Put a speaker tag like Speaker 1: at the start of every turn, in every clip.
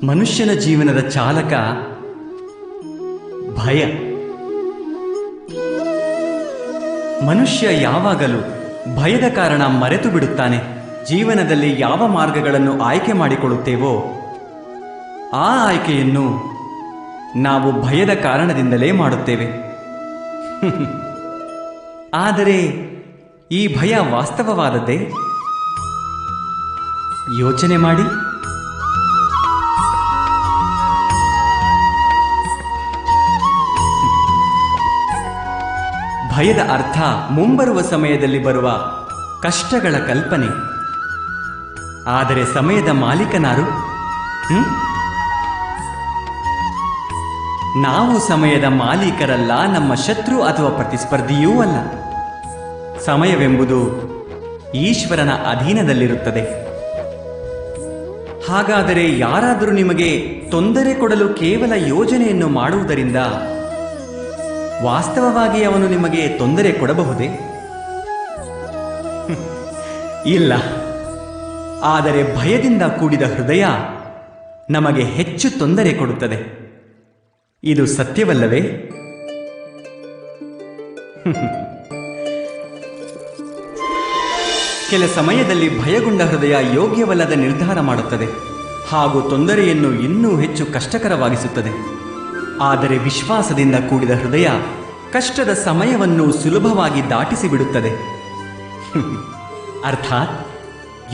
Speaker 1: ಮನುಷ್ಯನ ಜೀವನದ ಚಾಲಕ ಭಯ. ಮನುಷ್ಯ ಯಾವಾಗಲೂ ಭಯದ ಕಾರಣ ಮರೆತು ಬಿಡುತ್ತಾನೆ. ಜೀವನದಲ್ಲಿ ಯಾವ ಮಾರ್ಗಗಳನ್ನು ಆಯ್ಕೆ ಮಾಡಿಕೊಳ್ಳುತ್ತೇವೋ ಆ ಆಯ್ಕೆಯನ್ನು ನಾವು ಭಯದ ಕಾರಣದಿಂದಲೇ ಮಾಡುತ್ತೇವೆ. ಆದರೆ ಈ ಭಯ ವಾಸ್ತವವಾದದ್ದೇ? ಯೋಚನೆ ಮಾಡಿ. ಭಯದ ಅರ್ಥ ಮುಂಬರುವ ಸಮಯದಲ್ಲಿ ಬರುವ ಕಷ್ಟಗಳ ಕಲ್ಪನೆ. ಆದರೆ ಸಮಯದ ಮಾಲೀಕನಾರು? ನಾವು ಸಮಯದ ಮಾಲೀಕರಲ್ಲ, ನಮ್ಮ ಶತ್ರು ಅಥವಾ ಪ್ರತಿಸ್ಪರ್ಧಿಯೂ ಅಲ್ಲ. ಸಮಯವೆಂಬುದು ಈಶ್ವರನ ಅಧೀನದಲ್ಲಿರುತ್ತದೆ. ಹಾಗಾದರೆ ಯಾರಾದರೂ ನಿಮಗೆ ತೊಂದರೆ ಕೊಡಲು ಕೇವಲ ಯೋಜನೆಯನ್ನು ಮಾಡುವುದರಿಂದ ವಾಸ್ತವವಾಗಿ ಅವನು ನಿಮಗೆ ತೊಂದರೆ ಕೊಡಬಹುದೇ? ಇಲ್ಲ. ಆದರೆ ಭಯದಿಂದ ಕೂಡಿದ ಹೃದಯ ನಮಗೆ ಹೆಚ್ಚು ತೊಂದರೆ ಕೊಡುತ್ತದೆ. ಇದು ಸತ್ಯವಲ್ಲವೇ? ಕೆಲ ಸಮಯದಲ್ಲಿ ಭಯಗೊಂಡ ಹೃದಯ ಯೋಗ್ಯವಲ್ಲದ ನಿರ್ಧಾರ ಮಾಡುತ್ತದೆ ಹಾಗೂ ತೊಂದರೆಯನ್ನು ಇನ್ನೂ ಹೆಚ್ಚು ಕಷ್ಟಕರವಾಗಿಸುತ್ತದೆ. ಆದರೆ ವಿಶ್ವಾಸದಿಂದ ಕೂಡಿದ ಹೃದಯ ಕಷ್ಟದ ಸಮಯವನ್ನು ಸುಲಭವಾಗಿ ದಾಟಿಸಿ ಬಿಡುತ್ತದೆ. ಅರ್ಥಾತ್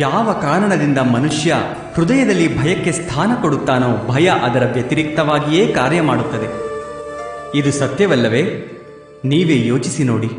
Speaker 1: ಯಾವ ಕಾರಣದಿಂದ ಮನುಷ್ಯ ಹೃದಯದಲ್ಲಿ ಭಯಕ್ಕೆ ಸ್ಥಾನ ಕೊಡುತ್ತಾನೋ ಭಯ ಅದರ ವ್ಯತಿರಿಕ್ತವಾಗಿಯೇ ಕಾರ್ಯ ಮಾಡುತ್ತದೆ. ಇದು ಸತ್ಯವಲ್ಲವೇ? ನೀವೇ ಯೋಚಿಸಿ ನೋಡಿ.